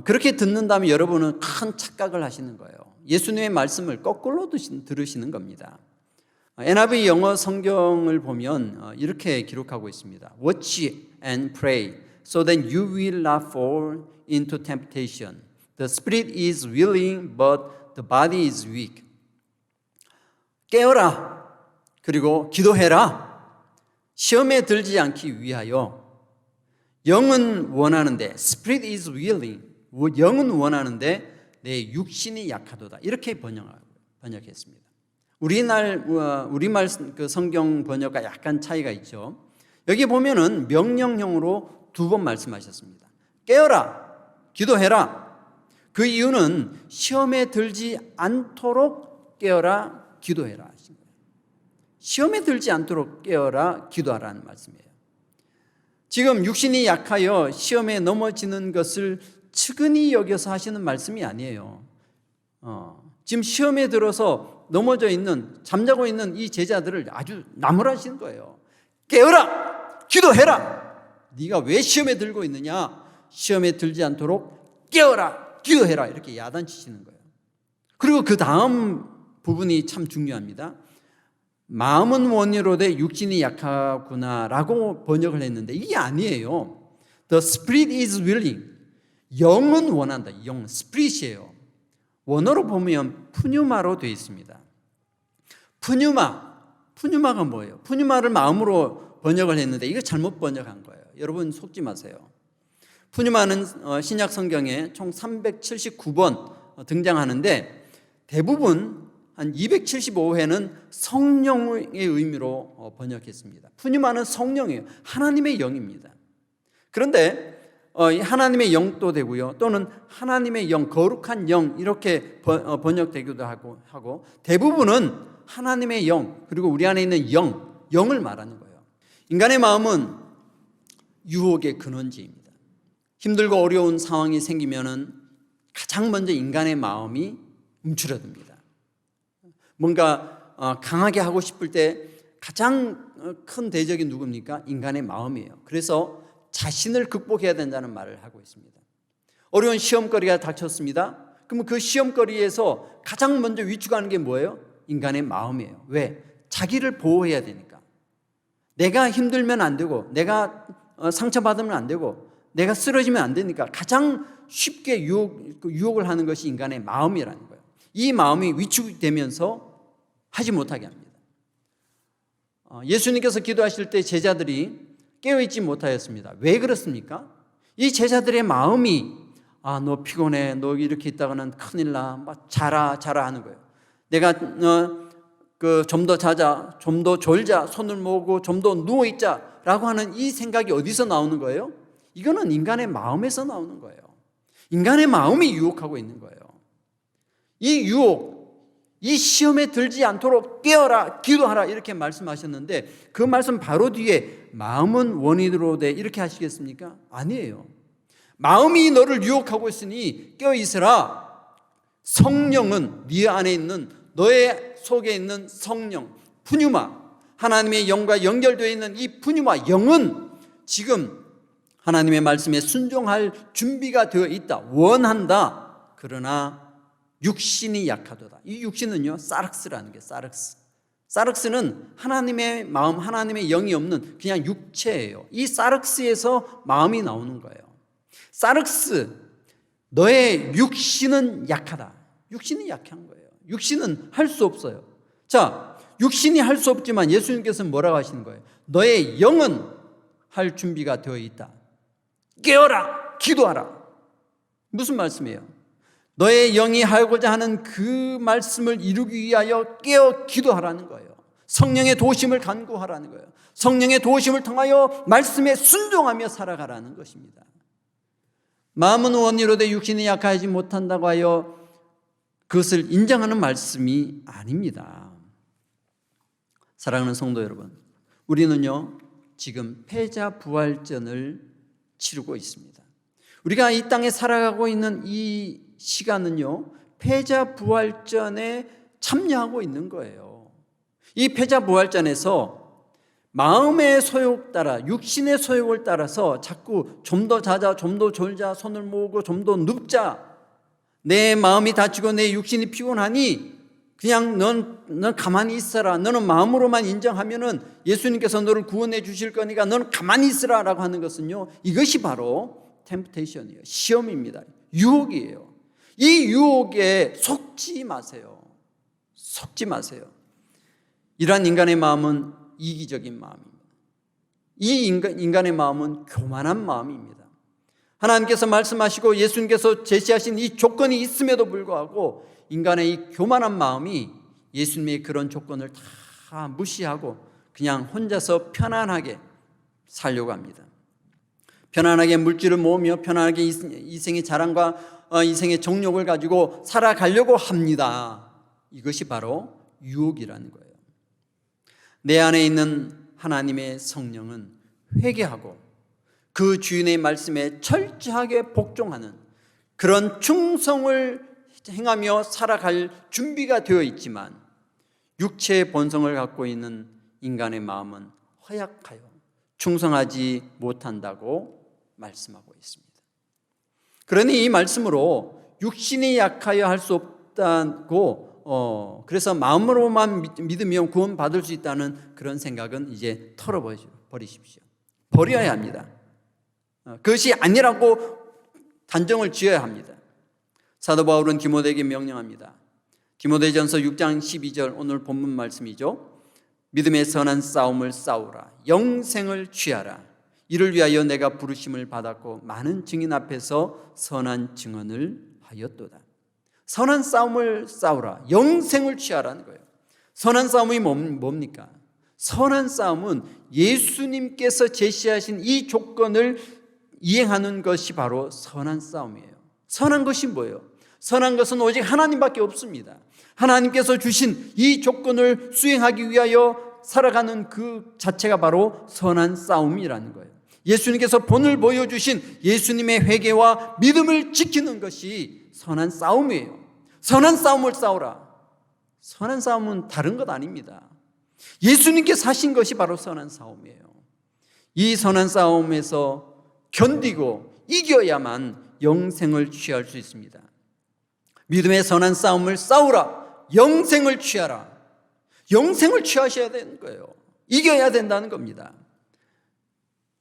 그렇게 듣는다면 여러분은 큰 착각을 하시는 거예요. 예수님의 말씀을 거꾸로 들으시는 겁니다. NIV 영어 성경을 보면 이렇게 기록하고 있습니다. Watch and pray so that you will not fall into temptation. The spirit is willing but the body is weak. 깨어라. 그리고 기도해라. 시험에 들지 않기 위하여. 영은 원하는데 Spirit is willing. 영은 원하는데 내 육신이 약하도다. 이렇게 번역했습니다. 우리말 그 성경 번역과 약간 차이가 있죠. 여기 보면은 명령형으로 2번 말씀하셨습니다. 깨어라, 기도해라. 그 이유는 시험에 들지 않도록 깨어라, 기도해라 하신 거예요. 시험에 들지 않도록 깨어라, 기도하라는 말씀이에요. 지금 육신이 약하여 시험에 넘어지는 것을 측은히 여겨서 하시는 말씀이 아니에요. 지금 시험에 들어서 넘어져 있는, 잠자고 있는 이 제자들을 아주 나무라시는 거예요. 깨어라! 기도해라! 네가 왜 시험에 들고 있느냐? 시험에 들지 않도록 깨어라! 기도해라! 이렇게 야단치시는 거예요. 그리고 그 다음 부분이 참 중요합니다. 마음은 원이로되 육신이 약하구나라고 번역을 했는데 이게 아니에요. The spirit is willing. 영은 원한다. 영, spirit이에요. 원어로 보면 푸뉴마로 되어 있습니다. 푸뉴마가 뭐예요? 푸뉴마를 마음으로 번역을 했는데 이거 잘못 번역한 거예요. 여러분 속지 마세요. 푸뉴마는 신약 성경에 총 379번 등장하는데 대부분 한 275회는 성령의 의미로 번역했습니다. 푸뉴마는 성령이에요. 하나님의 영입니다. 그런데 하나님의 영도 되고요. 또는 하나님의 영, 거룩한 영 이렇게 번역되기도 하고 대부분은 하나님의 영 그리고 우리 안에 있는 영을 말하는 거예요. 인간의 마음은 유혹의 근원지입니다. 힘들고 어려운 상황이 생기면은 가장 먼저 인간의 마음이 움츠러듭니다. 뭔가 강하게 하고 싶을 때 가장 큰 대적이 누굽니까? 인간의 마음이에요. 그래서 자신을 극복해야 된다는 말을 하고 있습니다. 어려운 시험거리가 닥쳤습니다. 그러면 그 시험거리에서 가장 먼저 위축하는 게 뭐예요? 인간의 마음이에요. 왜? 자기를 보호해야 되니까. 내가 힘들면 안 되고 내가 상처받으면 안 되고 내가 쓰러지면 안 되니까 가장 쉽게 유혹을 하는 것이 인간의 마음이라는 거예요. 이 마음이 위축되면서 하지 못하게 합니다. 예수님께서 기도하실 때 제자들이 깨어있지 못하였습니다. 왜 그렇습니까? 이 제자들의 마음이 너 피곤해, 너 이렇게 있다가는 큰일 나, 막 자라 하는 거예요. 내가 좀 더 자자, 좀 더 졸자, 손을 모으고 좀 더 누워 있자라고 하는 이 생각이 어디서 나오는 거예요? 이거는 인간의 마음에서 나오는 거예요. 인간의 마음이 유혹하고 있는 거예요. 이 유혹, 이 시험에 들지 않도록 깨어라, 기도하라 이렇게 말씀하셨는데 그 말씀 바로 뒤에 마음은 원인으로 돼 이렇게 하시겠습니까? 아니에요. 마음이 너를 유혹하고 있으니 깨어 있으라. 성령은 네 안에 있는 너의 속에 있는 성령 푸뉴마, 하나님의 영과 연결되어 있는 이 푸뉴마 영은 지금 하나님의 말씀에 순종할 준비가 되어 있다. 원한다. 그러나 육신이 약하도다. 이 육신은요, 사르스라는 게 사르스. 사륵스는 하나님의 마음, 하나님의 영이 없는 그냥 육체예요. 이 사륵스에서 마음이 나오는 거예요. 사륵스, 너의 육신은 약하다. 육신은 약한 거예요. 육신은 할 수 없어요. 자, 육신이 할 수 없지만 예수님께서는 뭐라고 하시는 거예요? 너의 영은 할 준비가 되어 있다. 깨어라, 기도하라. 무슨 말씀이에요? 너의 영이 하고자 하는 그 말씀을 이루기 위하여 깨어 기도하라는 거예요. 성령의 도우심을 간구하라는 거예요. 성령의 도우심을 통하여 말씀에 순종하며 살아가라는 것입니다. 마음은 원이로되 육신이 약하지 못한다고 하여 그것을 인정하는 말씀이 아닙니다. 사랑하는 성도 여러분, 우리는요 지금 패자부활전을 치르고 있습니다. 우리가 이 땅에 살아가고 있는 이 시간은요 패자부활전에 참여하고 있는 거예요. 이 패자부활전에서 마음의 소욕 따라, 육신의 소욕을 따라서 자꾸 좀 더 자자, 좀 더 졸자, 손을 모으고 좀 더 눕자, 내 마음이 다치고 내 육신이 피곤하니 그냥 넌 가만히 있어라, 너는 마음으로만 인정하면은 예수님께서 너를 구원해 주실 거니까 너는 가만히 있으라 라고 하는 것은요, 이것이 바로 템프테이션이에요. 시험입니다. 유혹이에요. 이 유혹에 속지 마세요. 속지 마세요. 이러한 인간의 마음은 이기적인 마음입니다. 이 인간의 마음은 교만한 마음입니다. 하나님께서 말씀하시고 예수님께서 제시하신 이 조건이 있음에도 불구하고 인간의 이 교만한 마음이 예수님의 그런 조건을 다 무시하고 그냥 혼자서 편안하게 살려고 합니다. 편안하게 물질을 모으며 편안하게 이생의 자랑과 이생의 정욕을 가지고 살아가려고 합니다. 이것이 바로 유혹이라는 거예요. 내 안에 있는 하나님의 성령은 회개하고 그 주인의 말씀에 철저하게 복종하는 그런 충성을 행하며 살아갈 준비가 되어 있지만 육체의 본성을 갖고 있는 인간의 마음은 허약하여 충성하지 못한다고 말씀하고 있습니다. 그러니 이 말씀으로 육신이 약하여 할 수 없다고 그래서 마음으로만 믿으면 구원받을 수 있다는 그런 생각은 이제 털어버리십시오. 버려야 합니다. 그것이 아니라고 단정을 지어야 합니다. 사도 바울은 디모데에게 명령합니다. 디모데전서 6장 12절 오늘 본문 말씀이죠. 믿음의 선한 싸움을 싸우라. 영생을 취하라. 이를 위하여 내가 부르심을 받았고 많은 증인 앞에서 선한 증언을 하였도다. 선한 싸움을 싸우라. 영생을 취하라는 거예요. 선한 싸움이 뭡니까? 선한 싸움은 예수님께서 제시하신 이 조건을 이행하는 것이 바로 선한 싸움이에요. 선한 것이 뭐예요? 선한 것은 오직 하나님밖에 없습니다. 하나님께서 주신 이 조건을 수행하기 위하여 살아가는 그 자체가 바로 선한 싸움이라는 거예요. 예수님께서 본을 보여주신 예수님의 회개와 믿음을 지키는 것이 선한 싸움이에요. 선한 싸움을 싸우라. 선한 싸움은 다른 것 아닙니다. 예수님께서 하신 것이 바로 선한 싸움이에요. 이 선한 싸움에서 견디고 이겨야만 영생을 취할 수 있습니다. 믿음의 선한 싸움을 싸우라. 영생을 취하라. 영생을 취하셔야 되는 거예요. 이겨야 된다는 겁니다.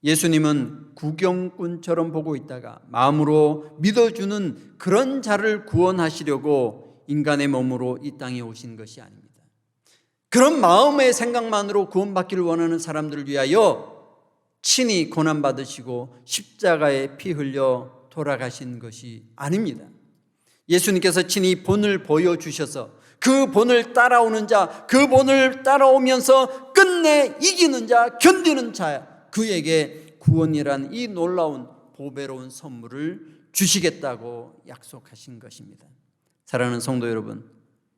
예수님은 구경꾼처럼 보고 있다가 마음으로 믿어주는 그런 자를 구원하시려고 인간의 몸으로 이 땅에 오신 것이 아닙니다. 그런 마음의 생각만으로 구원받기를 원하는 사람들을 위하여 친히 고난받으시고 십자가에 피 흘려 돌아가신 것이 아닙니다. 예수님께서 친히 본을 보여주셔서 그 본을 따라오는 자, 그 본을 따라오면서 끝내 이기는 자, 견디는 자, 그에게 구원이란 이 놀라운 보배로운 선물을 주시겠다고 약속하신 것입니다. 사랑하는 성도 여러분,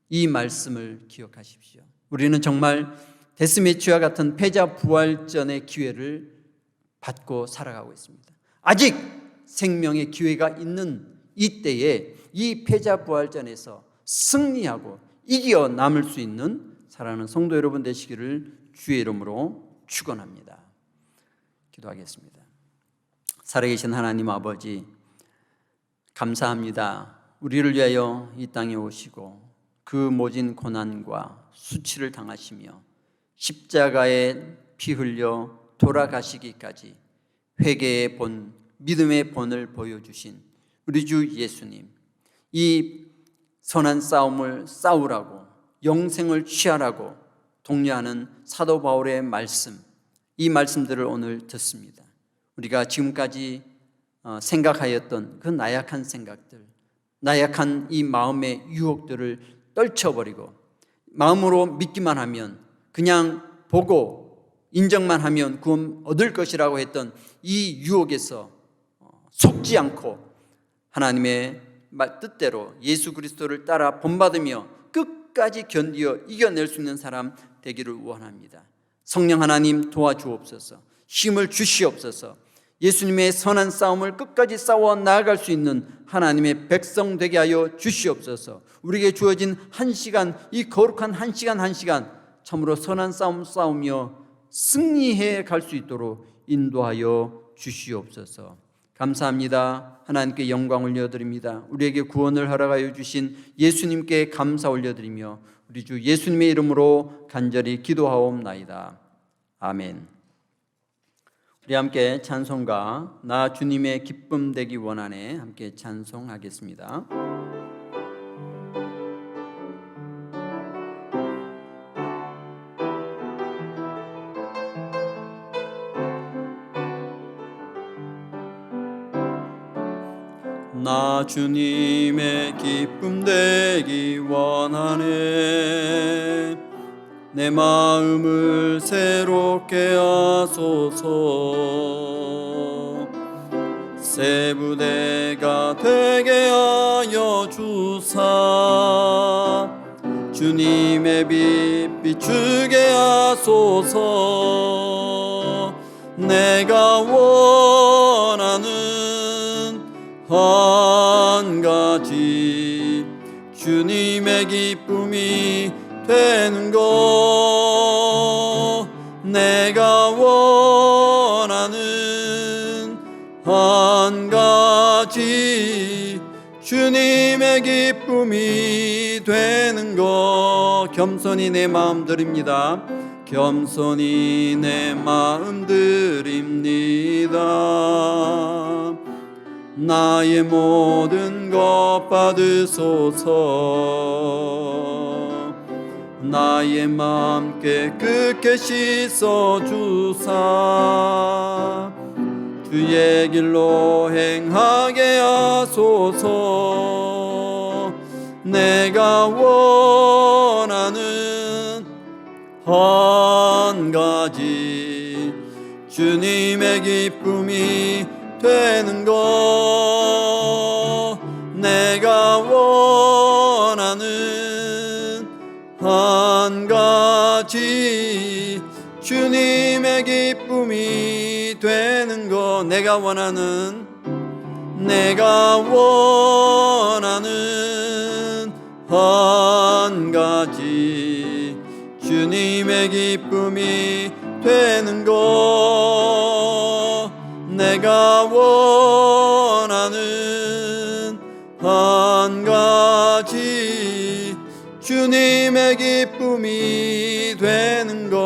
이 말씀을 기억하십시오. 우리는 정말 데스매치와 같은 패자부활전의 기회를 받고 살아가고 있습니다. 아직 생명의 기회가 있는 이때에 이 패자부활전에서 승리하고 이겨 남을 수 있는 사랑하는 성도 여러분 되시기를 주의 이름으로 축원합니다. 기도하겠습니다. 살아계신 하나님 아버지, 감사합니다. 우리를 위하여 이 땅에 오시고 그 모진 고난과 수치를 당하시며 십자가에 피 흘려 돌아가시기까지 회개의 본, 믿음의 본을 보여주신 우리 주 예수님, 이 선한 싸움을 싸우라고, 영생을 취하라고 독려하는 사도 바울의 말씀, 이 말씀들을 오늘 듣습니다. 우리가 지금까지 생각하였던 그 나약한 생각들, 나약한 이 마음의 유혹들을 떨쳐버리고 마음으로 믿기만 하면, 그냥 보고 인정만 하면 구원 얻을 것이라고 했던 이 유혹에서 속지 않고 하나님의 뜻대로 예수 그리스도를 따라 본받으며 끝까지 견디어 이겨낼 수 있는 사람 되기를 원합니다. 성령 하나님 도와주옵소서. 힘을 주시옵소서. 예수님의 선한 싸움을 끝까지 싸워 나아갈 수 있는 하나님의 백성 되게 하여 주시옵소서. 우리에게 주어진 한 시간, 이 거룩한 한 시간 참으로 선한 싸움 싸우며 승리해 갈 수 있도록 인도하여 주시옵소서. 감사합니다. 하나님께 영광 올려드립니다. 우리에게 구원을 허락하여 주신 예수님께 감사 올려드리며 우리 주 예수님의 이름으로 간절히 기도하옵나이다. 아멘. 우리 함께 찬송가 나 주님의 기쁨 되기 원하네 함께 찬송하겠습니다. 나 주님의 기쁨 되기 원하네. 내 마음을 새롭게 하소서. 새 부대가 되게 하여 주사. 주님의 빛 비추게 하소서. 내가 원하는 한 가지 주님의 기쁨이 되는 것. 내가 원하는 한 가지 주님의 기쁨이 되는 것. 겸손히 내 마음 드립니다. 겸손히 내 마음 드립니다. 나의 모든 것 받으소서. 나의 마음 깨끗게 씻어주사. 주의 길로 행하게 하소서. 내가 원하는 한 가지 주님의 기쁨이 되는 것. 내가 원하는 한 가지 주님의 기쁨이 되는 것. 내가 원하는 한 가지 주님의 기쁨이 되는 것. 내가 원하는 한 가지 주님의 기쁨이 되는 것.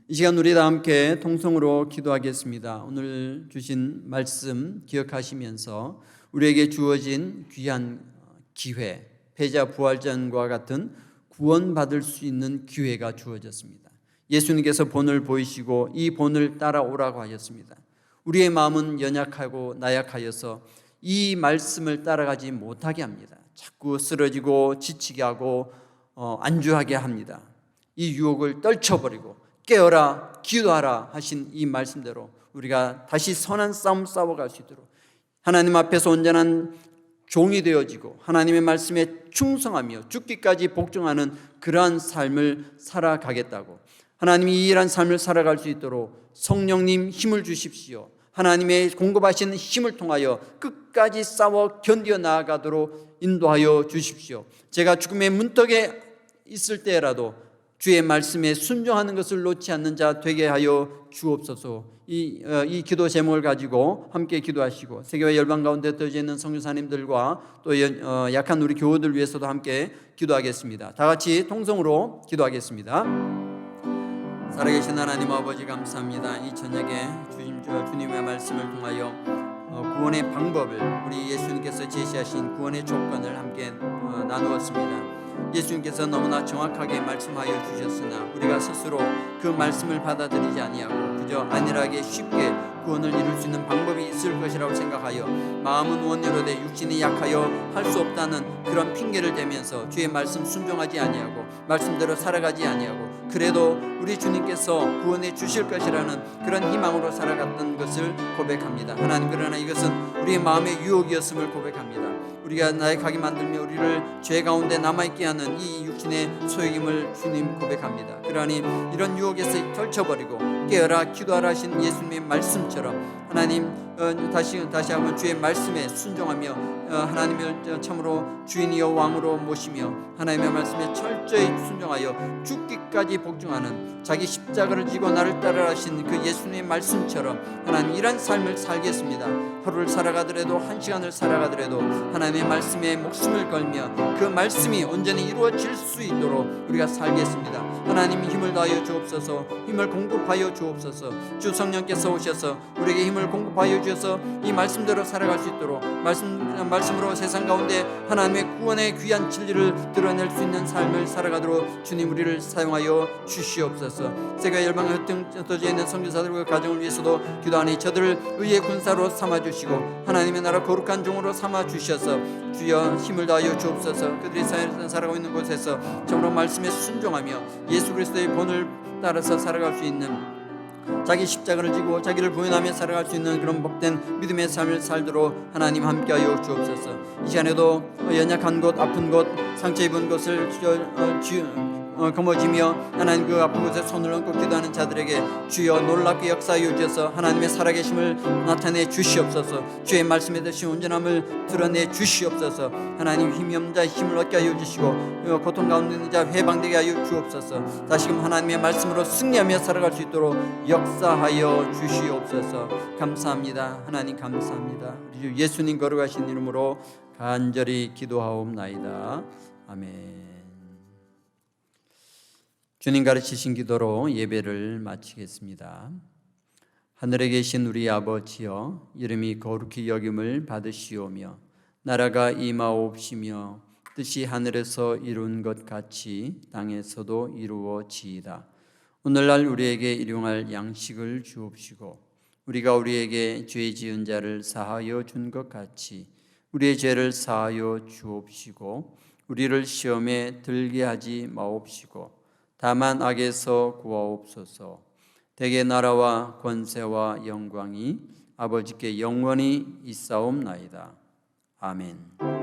이 시간 우리 다 함께 통성으로 기도하겠습니다. 오늘 주신 말씀 기억하시면서 우리에게 주어진 귀한 기회, 패자 부활전과 같은 구원받을 수 있는 기회가 주어졌습니다. 예수님께서 본을 보이시고 이 본을 따라오라고 하셨습니다. 우리의 마음은 연약하고 나약하여서 이 말씀을 따라가지 못하게 합니다. 자꾸 쓰러지고 지치게 하고 안주하게 합니다. 이 유혹을 떨쳐버리고 깨어라 기도하라 하신 이 말씀대로 우리가 다시 선한 싸움 싸워갈 수 있도록 하나님 앞에서 온전한 종이 되어지고 하나님의 말씀에 충성하며 죽기까지 복종하는 그러한 삶을 살아가겠다고, 하나님이 이 일한 삶을 살아갈 수 있도록 성령님 힘을 주십시오. 하나님의 공급하신 힘을 통하여 끝까지 싸워 견디어 나아가도록 인도하여 주십시오. 제가 죽음의 문턱에 있을 때라도 주의 말씀에 순종하는 것을 놓지 않는 자 되게 하여 주옵소서. 이 기도 제목을 가지고 함께 기도하시고 세계와 열방 가운데 떠져 있는 선교사님들과 또 약한 우리 교우들 위해서도 함께 기도하겠습니다. 다 같이 통성으로 기도하겠습니다. 살아계신 하나님 아버지 감사합니다. 이 저녁에 주님의 말씀을 통하여 구원의 방법을 우리 예수님께서 제시하신 구원의 조건을 함께 나누었습니다. 예수님께서 너무나 정확하게 말씀하여 주셨으나 우리가 스스로 그 말씀을 받아들이지 아니하고 그저 안일하게 쉽게 구원을 이룰 수 있는 방법이 있을 것이라고 생각하여 마음은 원대로되 육신이 약하여 할 수 없다는 그런 핑계를 대면서 주의 말씀 순종하지 아니하고 말씀대로 살아가지 아니하고 그래도 우리 주님께서 구원해 주실 것이라는 그런 희망으로 살아갔던 것을 고백합니다. 하나님, 그러나 이것은 우리의 마음의 유혹이었음을 고백합니다. 우리가 나약하게 만들며 우리를 죄 가운데 남아있게 하는 이 육신의 소욕임을 주님 고백합니다. 그러니 이런 유혹에서 떨쳐버리고 깨어라 기도하라 하신 예수님의 말씀처럼 하나님 다시 한번 주의 말씀에 순종하며 하나님을 참으로 주인이여 왕으로 모시며 하나님의 말씀에 철저히 순종하여 죽기까지 복종하는 자기 십자가를 지고 나를 따르라 하신 그 예수님의 말씀처럼 하나님 이런 삶을 살겠습니다. 하루를 살아가더라도 한 시간을 살아가더라도 하나님의 말씀에 목숨을 걸며 그 말씀이 온전히 이루어질 수 있도록 우리가 살겠습니다. 하나님 힘을 다하여 주옵소서. 힘을 공급하여 주옵소서. 주 성령께서 오셔서 우리에게 힘을 공급하여 주셔서 이 말씀대로 살아갈 수 있도록 말씀으로 세상 가운데 하나님의 구원의 귀한 진리를 드러낼 수 있는 삶을 살아가도록 주님 우리를 사용하여 주시옵소서. 세계 열방에 흩어져 있는 선교사들과 가정을 위해서도 기도하니 저들을 의의 군사로 삼아주시고 하나님의 나라 거룩한 종으로 삼아주셔서 주여 힘을 다하여 주옵소서. 그들이 살아가고 있는 곳에서 정말 말씀에 순종하며 예수 그리스도의 본을 따라서 살아갈 수 있는 자기 십자가를 지고 자기를 부인하며 살아갈 수 있는 그런 복된 믿음의 삶을 살도록 하나님 함께하여 주옵소서. 이 시간에도 연약한 곳, 아픈 곳, 상처 입은 곳을 거머쥐며 하나님 그 아픈 곳에 손을 얹고 기도하는 자들에게 주여 놀랍게 역사하여 주셔서 하나님의 살아계심을 나타내 주시옵소서. 주의 말씀에 대신 온전함을 드러내 주시옵소서. 하나님 힘이 없는 자의 힘을 얻게 하여 주시고 고통 가운데 있는 자 해방되게 하여 주옵소서. 다시금 하나님의 말씀으로 승리하며 살아갈 수 있도록 역사하여 주시옵소서. 감사합니다. 하나님 감사합니다. 우리 주 예수님 거룩하신 이름으로 간절히 기도하옵나이다. 아멘. 주님 가르치신 기도로 예배를 마치겠습니다. 하늘에 계신 우리 아버지여, 이름이 거룩히 여김을 받으시오며 나라가 임하옵시며 뜻이 하늘에서 이룬 것 같이 땅에서도 이루어지이다. 오늘날 우리에게 일용할 양식을 주옵시고 우리가 우리에게 죄 지은 자를 사하여 준 것 같이 우리의 죄를 사하여 주옵시고 우리를 시험에 들게 하지 마옵시고 다만 악에서 구하옵소서. 대개 나라와 권세와 영광이 아버지께 영원히 있사옵나이다. 아멘.